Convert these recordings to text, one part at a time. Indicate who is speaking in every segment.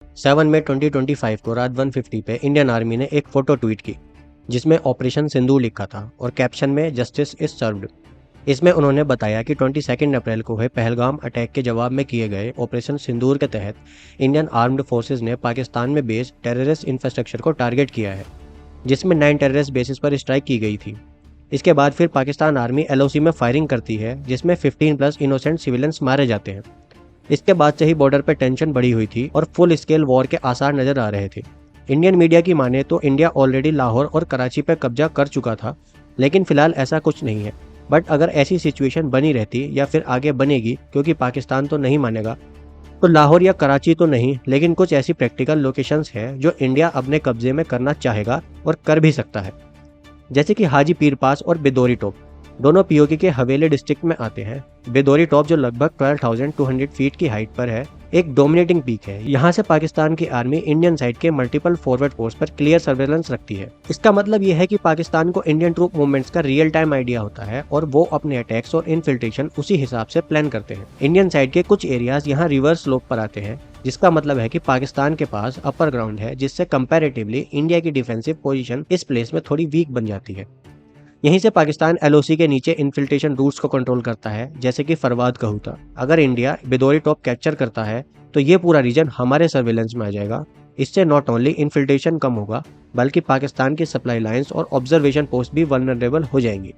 Speaker 1: 7 मई 2025 को रात 1:50 पे इंडियन आर्मी ने एक फोटो ट्वीट की जिसमें ऑपरेशन सिंदूर लिखा था और कैप्शन में जस्टिस इज सर्व्ड। इसमें उन्होंने बताया कि 22 अप्रैल को हुए पहलगाम अटैक के जवाब में किए गए ऑपरेशन सिंदूर के तहत इंडियन आर्म्ड फोर्सेज ने पाकिस्तान में बेस्ड टेररिस्ट इंफ्रास्ट्रक्चर को टारगेट किया है, जिसमें 9 टेररिस्ट बेसिस पर स्ट्राइक की गई थी। इसके बाद फिर पाकिस्तान आर्मी एलओसी में फायरिंग करती है, जिसमें 15+ इनोसेंट सिविलियंस मारे जाते हैं। इसके बाद से ही बॉर्डर पर टेंशन बढ़ी हुई थी और फुल स्केल वॉर के आसार नजर आ रहे थे। इंडियन मीडिया की माने तो इंडिया ऑलरेडी लाहौर और कराची पर कब्जा कर चुका था, लेकिन फिलहाल ऐसा कुछ नहीं है। बट अगर ऐसी सिचुएशन बनी रहती या फिर आगे बनेगी, क्योंकि पाकिस्तान तो नहीं मानेगा, तो लाहौर या कराची तो नहीं, लेकिन कुछ ऐसी प्रैक्टिकल लोकेशंस है जो इंडिया अपने कब्जे में करना चाहेगा और कर भी सकता है, जैसे कि हाजी पीर पास और बिदोरी टॉप। दोनों पीओके के हवेली डिस्ट्रिक्ट में आते हैं। बिदोरी टॉप जो लगभग 12,200 फीट की हाइट पर है, एक डोमिनेटिंग पीक है। यहाँ से पाकिस्तान की आर्मी इंडियन साइड के मल्टीपल फॉरवर्ड पोस्ट पर क्लियर सर्वेलेंस रखती है। इसका मतलब यह है कि पाकिस्तान को इंडियन ट्रूप मूवमेंट्स का रियल टाइम आइडिया होता है और वो अपने अटैक्स और इन्फिल्ट्रेशन उसी हिसाब से प्लान करते हैं। इंडियन साइड के कुछ एरियाज यहाँ रिवर्स स्लोप पर आते हैं, जिसका मतलब है कि पाकिस्तान के पास अपर ग्राउंड है, जिससे कंपैरेटिवली इंडिया की डिफेंसिव पोजीशन इस प्लेस में थोड़ी वीक बन जाती है। यहीं से पाकिस्तान एलओसी के नीचे इन्फिल्ट्रेशन रूट्स को कंट्रोल करता है, जैसे कि फरवाद कहूता। अगर इंडिया बिदोरी टॉप कैप्चर करता है तो ये पूरा रीजन हमारे सर्वेलेंस में आ जाएगा। इससे नॉट ओनली इन्फिल्ट्रेशन कम होगा, बल्कि पाकिस्तान की सप्लाई लाइंस और ऑब्जर्वेशन पोस्ट भी वल्नरेबल हो जाएंगी।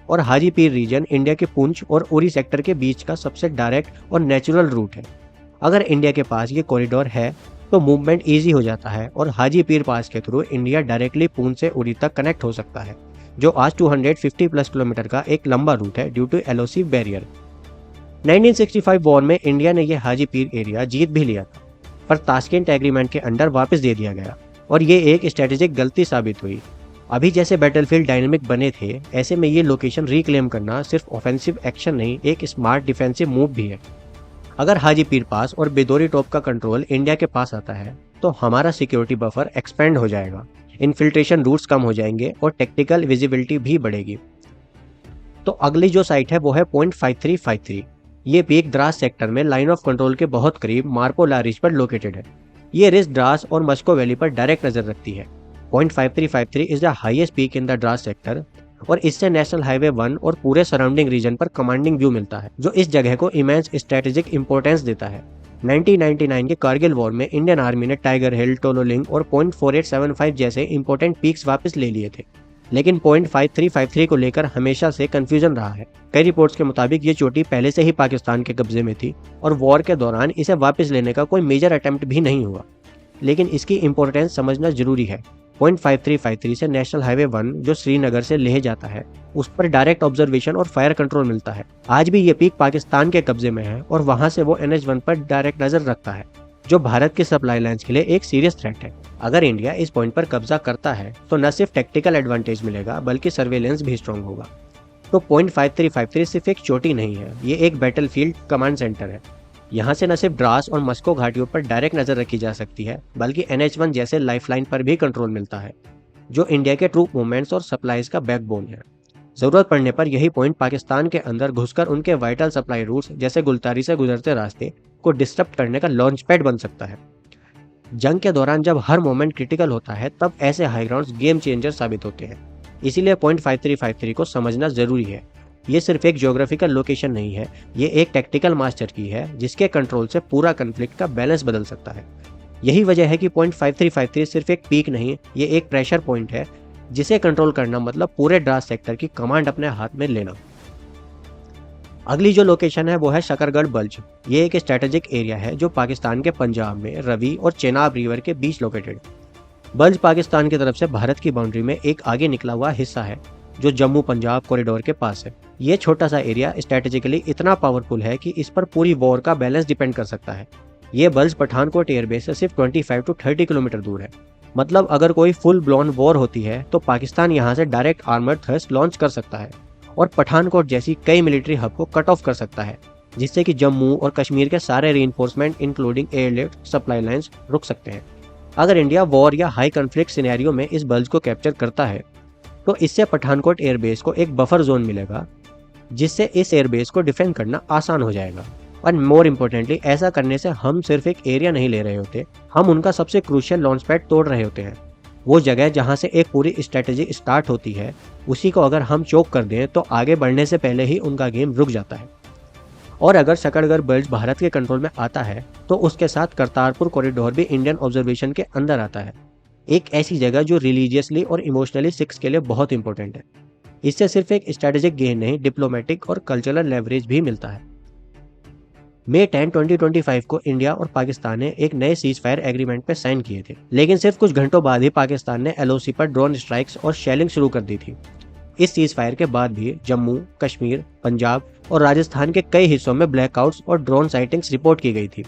Speaker 1: और हाजी पीर रीजन इंडिया के पुंछ और उरी सेक्टर के बीच का सबसे डायरेक्ट और नेचुरल रूट है। अगर इंडिया के पास ये कॉरिडोर है तो मूवमेंट ईजी हो जाता है और हाजी पीर पास के थ्रू इंडिया डायरेक्टली पुंछ से उरी तक कनेक्ट हो सकता है, जो आज 250+ किलोमीटर का एक लंबा रूट है due to LOC barrier. 1965 war में इंडिया ने यह हाजी पीर एरिया जीत भी लिया था, पर ताशकेंट एग्रीमेंट के अंडर वापस दे दिया गया और ये एक स्ट्रेटेजिक गलती साबित हुई। अभी जैसे बैटलफील्ड डायनेमिक बने थे, ऐसे में ये लोकेशन रिक्लेम करना सिर्फ ऑफेंसिव एक्शन नहीं, एक स्मार्ट डिफेंसिव मूव भी है। अगर हाजी पीर पास और बिदोरी टॉप का कंट्रोल इंडिया के पास आता है तो हमारा सिक्योरिटी बफर एक्सपेंड हो जाएगा, इन्फिल्ट्रेशन रूट्स कम हो जाएंगे और टेक्टिकल विजिबिलिटी भी बढ़ेगी। तो अगली जो साइट है वो है पॉइंट 5353। ये पीक द्रास सेक्टर में लाइन ऑफ कंट्रोल के बहुत करीब मार्पोला रिज पर लोकेटेड है। ये रिज द्रास और मस्को वैली पर डायरेक्ट नजर रखती है। Point 5353 is the highest peak in the Dras sector और इससे नेशनल हाईवे 1 और पूरे सराउंडिंग रीजन पर कमांडिंग व्यू मिलता है, जो इस जगह को इमेंस स्ट्रेटेजिक इंपॉर्टेंस देता है। 1999 के कारगिल वॉर में इंडियन आर्मी ने टाइगर हिल, टोलोलिंग और पॉइंट 4875 जैसे इंपॉर्टेंट पीक्स वापस ले लिए थे, लेकिन पॉइंट 5353 को लेकर हमेशा से कंफ्यूजन रहा है। कई रिपोर्ट्स के मुताबिक ये चोटी पहले से ही पाकिस्तान के कब्जे में थी और वॉर के दौरान इसे वापस लेने का कोई मेजर अटेम्प्ट भी नहीं हुआ, लेकिन इसकी इंपॉर्टेंस समझना जरूरी है। पॉइंट 5353 से नेशनल हाईवे 1 जो श्रीनगर से लेह जाता है, उस पर डायरेक्ट ऑब्जर्वेशन और फायर कंट्रोल मिलता है। आज भी ये पीक पाकिस्तान के कब्जे में है और वहां से वो NH1 पर डायरेक्ट नजर रखता है, जो भारत की सप्लाई लाइंस के लिए एक सीरियस थ्रेट है। अगर इंडिया इस पॉइंट पर कब्जा करता है तो न सिर्फ टेक्टिकल एडवांटेज मिलेगा, बल्कि सर्वेलेंस भी स्ट्रॉन्ग होगा। तो पॉइंट 5353 सिर्फ एक चोटी नहीं है, ये एक बैटलफील्ड कमांड सेंटर है। यहाँ से न सिर्फ द्रास और मस्को घाटियों पर डायरेक्ट नजर रखी जा सकती है, बल्कि NH1 जैसे लाइफलाइन पर भी कंट्रोल मिलता है, जो इंडिया के ट्रूप मूवमेंट्स और सप्लाईज का बैकबोन है। जरूरत पड़ने पर यही पॉइंट पाकिस्तान के अंदर घुसकर उनके वाइटल सप्लाई रूट्स जैसे गुलतारी से गुजरते रास्ते को डिस्टर्ब करने का लॉन्च पैड बन सकता है। जंग के दौरान जब हर मोमेंट क्रिटिकल होता है, तब ऐसे हाई ग्राउंड्स गेम चेंजर साबित होते हैं। इसीलिए पॉइंट 5353 को समझना जरूरी है। ये सिर्फ एक ज्योग्राफिकल लोकेशन नहीं है, ये एक टैक्टिकल मास्टर की है, जिसके कंट्रोल से पूरा कन्फ्लिक्ट का बैलेंस बदल सकता है। यही वजह है कि पॉइंट 5353 सिर्फ एक पीक नहीं, ये एक प्रेशर पॉइंट है, जिसे कंट्रोल करना मतलब पूरे द्रास सेक्टर की कमांड अपने हाथ में लेना। अगली जो लोकेशन है वो है शकरगढ़ बल्ज। ये एक स्ट्रेटेजिक एरिया है जो पाकिस्तान के पंजाब में रवि और चेनाब रिवर के बीच लोकेटेड। बल्ज पाकिस्तान की तरफ से भारत की बाउंड्री में एक आगे निकला हुआ हिस्सा है, जो जम्मू पंजाब कॉरिडोर के पास है। ये छोटा सा एरिया स्ट्रेटेजिकली इतना पावरफुल है कि इस पर पूरी वॉर का बैलेंस डिपेंड कर सकता है। ये बल्ज पठानकोट एयरबेस से सिर्फ 25 to 30 किलोमीटर दूर है। मतलब अगर कोई फुल ब्लॉन वॉर होती है तो पाकिस्तान यहाँ से डायरेक्ट आर्मर्ड थ्रस्ट लॉन्च कर सकता है और पठानकोट जैसी कई मिलिट्री हब को कट ऑफ कर सकता है, जिससे कि जम्मू और कश्मीर के सारे reinforcement including airlift supply lines रुक सकते हैं। अगर इंडिया वॉर या हाई कॉन्फ्लिक्ट सिनेरियो में इस बल्ज को कैप्चर करता है तो इससे पठानकोट एयरबेस को एक बफर जोन मिलेगा, जिससे इस एयरबेस को डिफेंड करना आसान हो जाएगा। और मोर इम्पोर्टेंटली ऐसा करने से हम सिर्फ एक एरिया नहीं ले रहे होते, हम उनका सबसे क्रूशियल लॉन्च पैड तोड़ रहे होते हैं। वो जगह जहाँ से एक पूरी स्ट्रेटेजी स्टार्ट होती है, उसी को अगर हम चोक कर दें तो आगे बढ़ने से पहले ही उनका गेम रुक जाता है। और अगर शकरगढ़ बर्ज भारत के कंट्रोल में आता है तो उसके साथ करतारपुर कॉरिडोर भी इंडियन ऑब्जर्वेशन के अंदर आता है, एक ऐसी जगह जो रिलीजियसली और इमोशनली सिख्स के लिए बहुत इंपॉर्टेंट है। इससे सिर्फ एक स्ट्रेटेजिक गेन नहीं, डिप्लोमेटिक और कल्चरल लेवरेज भी मिलता है। मई 10, 2025 को इंडिया और पाकिस्तान ने एक नए सीज फायर एग्रीमेंट पर साइन किए थे, लेकिन सिर्फ कुछ घंटों बाद ही पाकिस्तान ने एलओसी पर ड्रोन स्ट्राइक्स और शेलिंग शुरू कर दी थी। इस सीज फायर के बाद भी जम्मू, कश्मीर, पंजाब और राजस्थान के कई हिस्सों में ब्लैकआउट्स और ड्रोन साइटिंग्स रिपोर्ट की गई थी।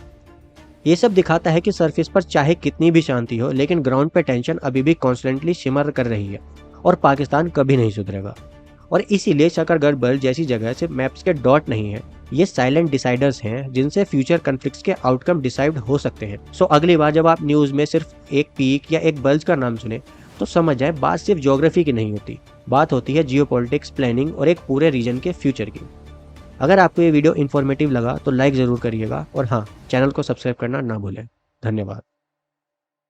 Speaker 1: ये सब दिखाता है कि सरफेस पर चाहे कितनी भी शांति हो, लेकिन ग्राउंड पे टेंशन अभी भी कॉन्स्टेंटली शिमर कर रही है और पाकिस्तान कभी नहीं सुधरेगा। और इसीलिए शकरगढ़ बर्ज जैसी जगह सिर्फ मैप्स के डॉट नहीं है, ये साइलेंट डिसाइडर्स हैं जिनसे फ्यूचर कॉन्फ्लिक्ट्स के आउटकम डिसाइड हो सकते हैं। सो अगली बार जब आप न्यूज़ में सिर्फ एक पीक या एक बर्ज का नाम सुने तो समझ जाए बात सिर्फ ज्योग्राफी की नहीं होती, बात होती है जियोपॉलिटिक्स, प्लानिंग और एक पूरे रीजन के फ्यूचर की। अगर आपको ये वीडियो इन्फॉर्मेटिव लगा तो लाइक ज़रूर करिएगा और हाँ, चैनल को सब्सक्राइब करना ना भूलें। धन्यवाद।